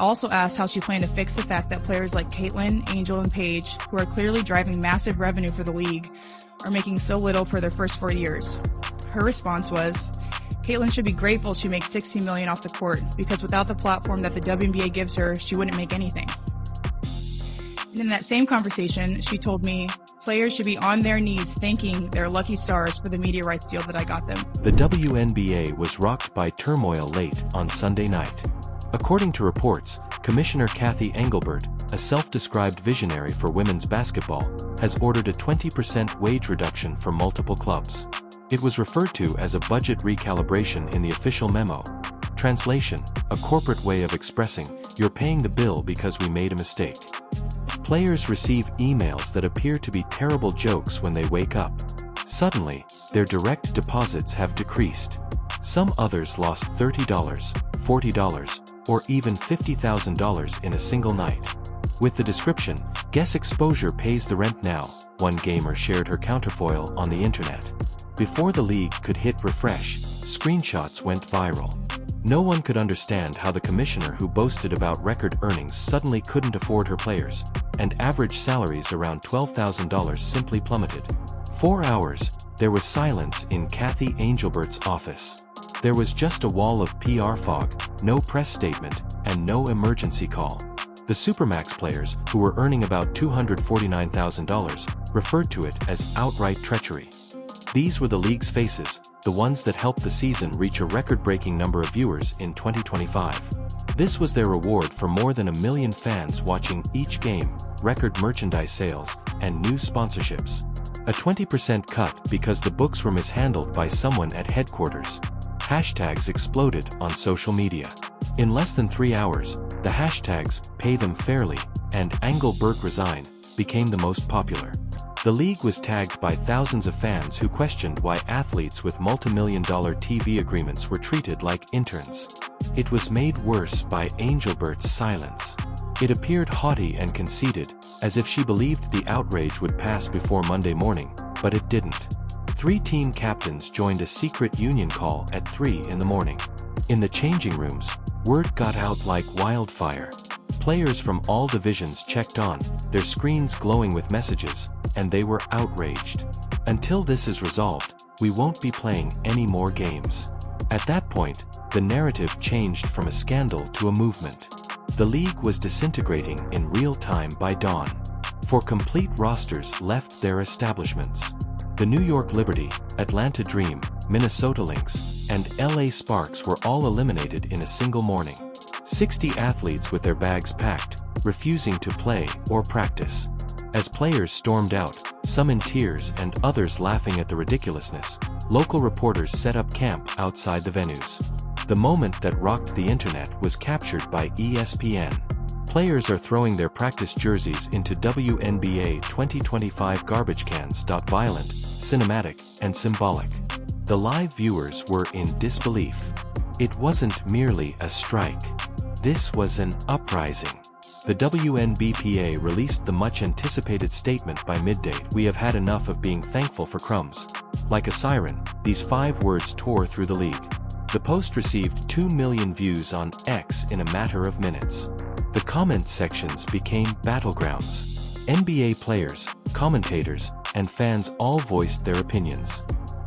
also asked how she planned to fix the fact that players like Caitlin, Angel, and Paige, who are clearly driving massive revenue for the league, are making so little for their first 4 years. Her response was, Caitlin should be grateful she makes $16 million off the court, because without the platform that the WNBA gives her, she wouldn't make anything. And in that same conversation, she told me, players should be on their knees thanking their lucky stars for the media rights deal that I got them. The WNBA was rocked by turmoil late on Sunday night. According to reports, Commissioner Cathy Engelbert, a self-described visionary for women's basketball, has ordered a 20% wage reduction for multiple clubs. It was referred to as a budget recalibration in the official memo. Translation: a corporate way of expressing, "You're paying the bill because we made a mistake." Players receive emails that appear to be terrible jokes when they wake up. Suddenly, their direct deposits have decreased. Some others lost $30, $40, or even $50,000 in a single night. With the description, "Guess exposure pays the rent now," one gamer shared her counterfoil on the internet. Before the league could hit refresh, screenshots went viral. No one could understand how the commissioner who boasted about record earnings suddenly couldn't afford her players, and average salaries around $12,000 simply plummeted. 4 hours, there was silence in Cathy Engelbert's office. There was just a wall of PR fog, no press statement, and no emergency call. The Supermax players, who were earning about $249,000, referred to it as outright treachery. These were the league's faces, the ones that helped the season reach a record-breaking number of viewers in 2025. This was their reward for more than 1 million fans watching each game, record merchandise sales, and new sponsorships. A 20% cut because the books were mishandled by someone at headquarters. Hashtags exploded on social media. In less than 3 hours, the hashtags "Pay Them Fairly" and "Engelbert Resign" became the most popular. The league was tagged by thousands of fans who questioned why athletes with multi-million-dollar TV agreements were treated like interns. It was made worse by Engelbert's silence. It appeared haughty and conceited, as if she believed the outrage would pass before Monday morning, but it didn't. 3 team captains joined a secret union call at 3 in the morning. In the changing rooms, word got out like wildfire. Players from all divisions checked on, their screens glowing with messages, and they were outraged. "Until this is resolved, we won't be playing any more games." At that point, the narrative changed from a scandal to a movement. The league was disintegrating in real time by dawn. 4 complete rosters left their establishments. The New York Liberty, Atlanta Dream, Minnesota Lynx, and LA Sparks were all eliminated in a single morning. 60 athletes with their bags packed, refusing to play or practice. As players stormed out, some in tears and others laughing at the ridiculousness, local reporters set up camp outside the venues. The moment that rocked the internet was captured by ESPN. Players are throwing their practice jerseys into WNBA 2025 garbage cans. Violent, cinematic, and symbolic. The live viewers were in disbelief. It wasn't merely a strike. This was an uprising. The WNBPA released the much-anticipated statement by midday: "We have had enough of being thankful for crumbs." Like a siren, these 5 words tore through the league. The post received 2 million views on X in a matter of minutes. The comment sections became battlegrounds. NBA players, commentators, and fans all voiced their opinions.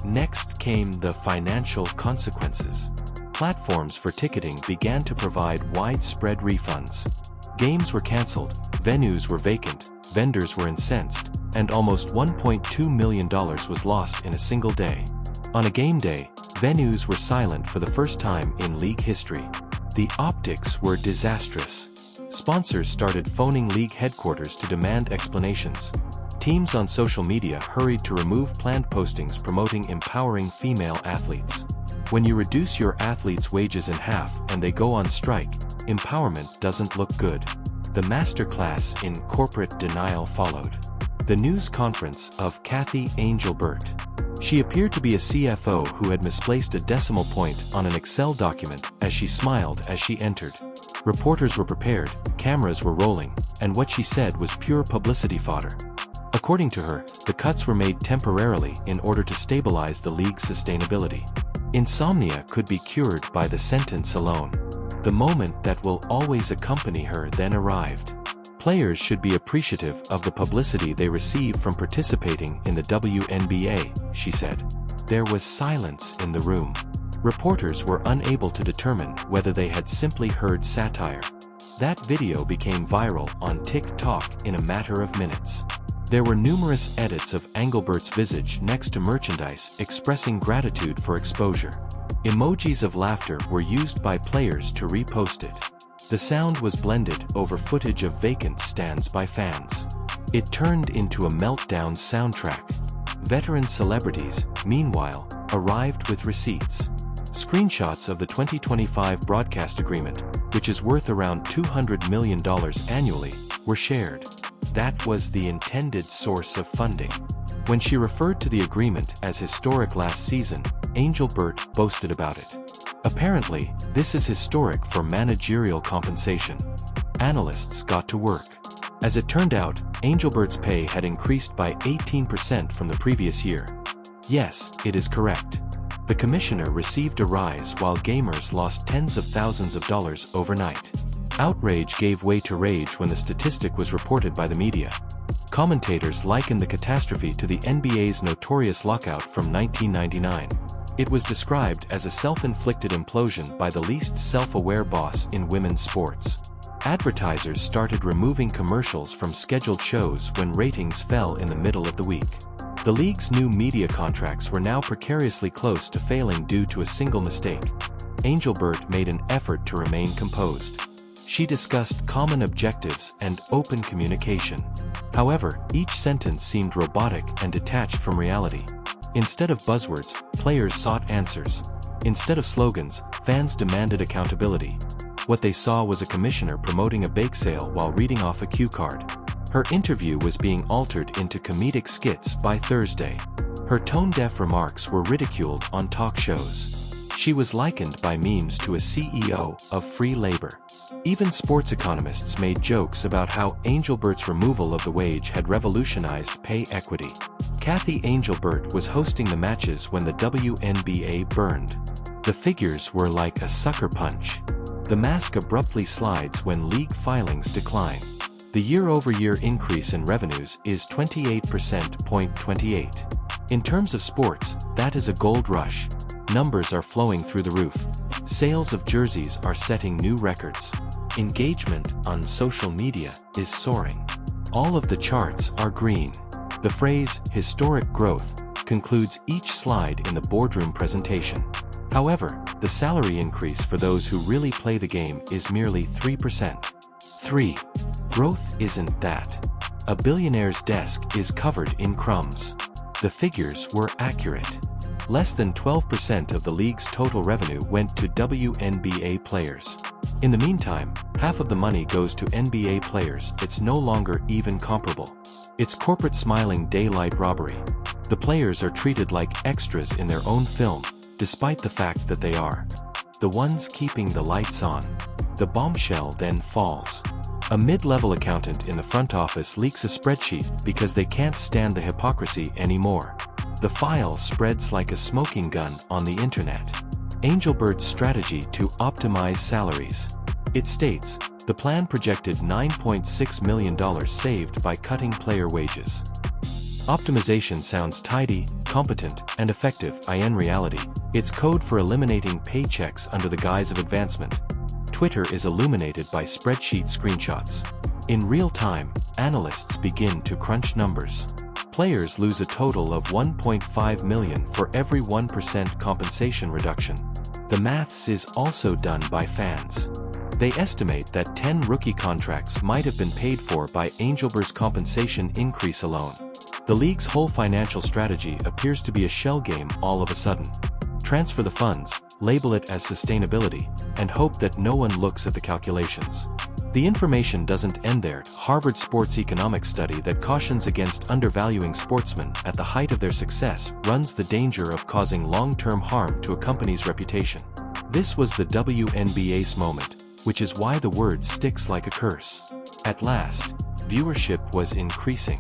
Next came the financial consequences. Platforms for ticketing began to provide widespread refunds. Games were canceled, venues were vacant, vendors were incensed, and almost $1.2 million was lost in a single day. On a game day, venues were silent for the first time in league history. The optics were disastrous. Sponsors started phoning league headquarters to demand explanations. Teams on social media hurried to remove planned postings promoting empowering female athletes. When you reduce your athletes' wages in half and they go on strike, empowerment doesn't look good. The masterclass in corporate denial followed. The news conference of Cathy Engelbert. She appeared to be a CFO who had misplaced a decimal point on an Excel document as she smiled as she entered. Reporters were prepared, cameras were rolling, and what she said was pure publicity fodder. According to her, the cuts were made temporarily in order to stabilize the league's sustainability. Insomnia could be cured by the sentence alone. The moment that will always accompany her then arrived. Players should be appreciative of the publicity they receive from participating in the WNBA, she said. There was silence in the room. Reporters were unable to determine whether they had simply heard satire. That video became viral on TikTok in a matter of minutes. There were numerous edits of Engelbert's visage next to merchandise expressing gratitude for exposure. Emojis of laughter were used by players to repost it. The sound was blended over footage of vacant stands by fans. It turned into a meltdown soundtrack. Veteran celebrities, meanwhile, arrived with receipts. Screenshots of the 2025 broadcast agreement, which is worth around $200 million annually, were shared. That was the intended source of funding. When she referred to the agreement as historic last season, Engelbert boasted about it. Apparently, this is historic for managerial compensation. Analysts got to work. As it turned out, Engelbert's pay had increased by 18% from the previous year. Yes, it is correct. The commissioner received a rise while gamers lost tens of thousands of dollars overnight. Outrage gave way to rage when the statistic was reported by the media. Commentators likened the catastrophe to the NBA's notorious lockout from 1999. It was described as a self-inflicted implosion by the least self-aware boss in women's sports. Advertisers started removing commercials from scheduled shows when ratings fell in the middle of the week. The league's new media contracts were now precariously close to failing due to a single mistake. Engelbert made an effort to remain composed. She discussed common objectives and open communication. However, each sentence seemed robotic and detached from reality. Instead of buzzwords, players sought answers. Instead of slogans, fans demanded accountability. What they saw was a commissioner promoting a bake sale while reading off a cue card. Her interview was being altered into comedic skits by Thursday. Her tone-deaf remarks were ridiculed on talk shows. She was likened by memes to a CEO of free labor. Even sports economists made jokes about how Engelbert's removal of the wage had revolutionized pay equity. Cathy Engelbert was hosting the matches when the WNBA burned. The figures were like a sucker punch. The mask abruptly slides when league filings decline. The year-over-year increase in revenues is 28%. In terms of sports, that is a gold rush. Numbers are flowing through the roof. Sales of jerseys are setting new records. Engagement on social media is soaring. All of the charts are green. The phrase, historic growth, concludes each slide in the boardroom presentation. However, the salary increase for those who really play the game is merely 3%. 3. Growth isn't that. A billionaire's desk is covered in crumbs. The figures were accurate. Less than 12% of the league's total revenue went to WNBA players. In the meantime, half of the money goes to NBA players. It's no longer even comparable. It's corporate smiling daylight robbery. The players are treated like extras in their own film, despite the fact that they are the ones keeping the lights on. The bombshell then falls. A mid-level accountant in the front office leaks a spreadsheet because they can't stand the hypocrisy anymore. The file spreads like a smoking gun on the internet. Engelbert's strategy to optimize salaries. It states, the plan projected $9.6 million saved by cutting player wages. Optimization sounds tidy, competent, and effective. In reality, it's code for eliminating paychecks under the guise of advancement. Twitter is illuminated by spreadsheet screenshots. In real time, analysts begin to crunch numbers. Players lose a total of $1.5 million for every 1% compensation reduction. The maths is also done by fans. They estimate that 10 rookie contracts might have been paid for by Engelbert's compensation increase alone. The league's whole financial strategy appears to be a shell game all of a sudden. Transfer the funds, label it as sustainability, and hope that no one looks at the calculations. The information doesn't end there. Harvard sports economics study that cautions against undervaluing sportsmen at the height of their success runs the danger of causing long-term harm to a company's reputation. This was the WNBA's moment, which is why the word sticks like a curse. At last, viewership was increasing.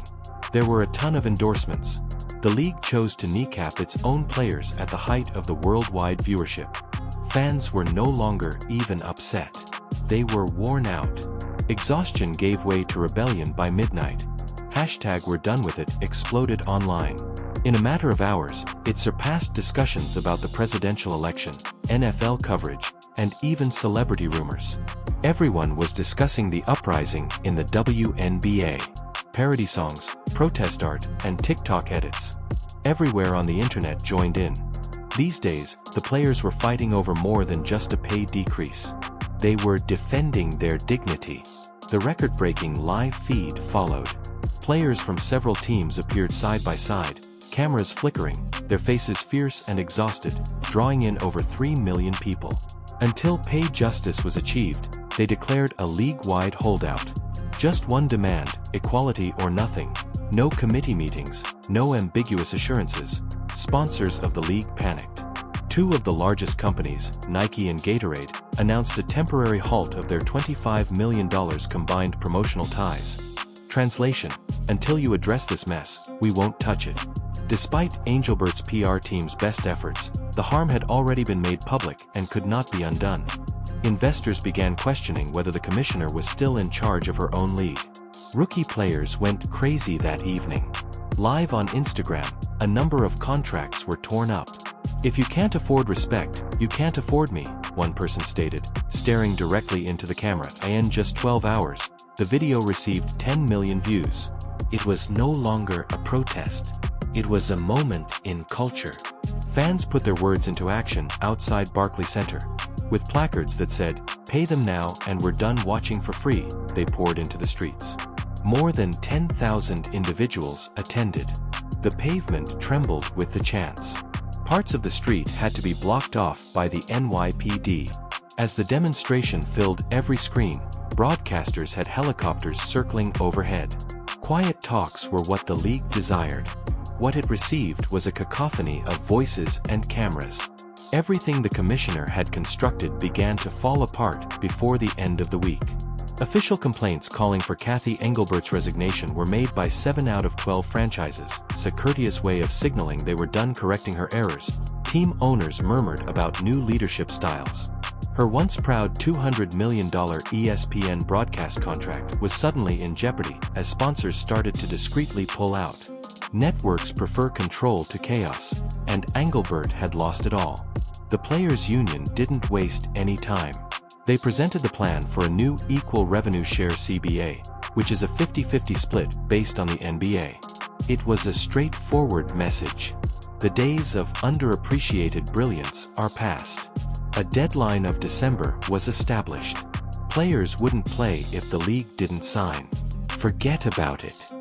There were a ton of endorsements. The league chose to kneecap its own players at the height of the worldwide viewership. Fans were no longer even upset. They were worn out. Exhaustion gave way to rebellion by midnight. #we're done with it exploded online. In a matter of hours, it surpassed discussions about the presidential election, NFL coverage, and even celebrity rumors. Everyone was discussing the uprising in the WNBA. Parody songs, protest art, and TikTok edits. Everywhere on the internet joined in. These days, the players were fighting over more than just a pay decrease. They were defending their dignity. The record-breaking live feed followed. Players from several teams appeared side by side, cameras flickering, their faces fierce and exhausted, drawing in over 3 million people. Until pay justice was achieved, they declared a league-wide holdout. Just one demand, equality or nothing. No committee meetings, no ambiguous assurances. Sponsors of the league panicked. Two of the largest companies, Nike and Gatorade, announced a temporary halt of their $25 million combined promotional ties. Translation: until you address this mess, we won't touch it. Despite Engelbert's PR team's best efforts, the harm had already been made public and could not be undone. Investors began questioning whether the commissioner was still in charge of her own league. Rookie players went crazy that evening. Live on Instagram, a number of contracts were torn up. "If you can't afford respect, you can't afford me," one person stated, staring directly into the camera. In just 12 hours, the video received 10 million views. It was no longer a protest. It was a moment in culture. Fans put their words into action outside Barclays Center. With placards that said, "Pay them now and we're done watching for free," they poured into the streets. More than 10,000 individuals attended. The pavement trembled with the chants. Parts of the street had to be blocked off by the NYPD. As the demonstration filled every screen, broadcasters had helicopters circling overhead. Quiet talks were what the league desired. What it received was a cacophony of voices and cameras. Everything the commissioner had constructed began to fall apart before the end of the week. Official complaints calling for Cathy Engelbert's resignation were made by 7 out of 12 franchises, a courteous way of signaling they were done correcting her errors. Team owners murmured about new leadership styles. Her once proud $200 million ESPN broadcast contract was suddenly in jeopardy as sponsors started to discreetly pull out. Networks prefer control to chaos, and Engelbert had lost it all. The players' union didn't waste any time. They presented the plan for a new equal revenue share CBA, which is a 50-50 split based on the NBA. It was a straightforward message. The days of underappreciated brilliance are past. A deadline of December was established. Players wouldn't play if the league didn't sign. Forget about it.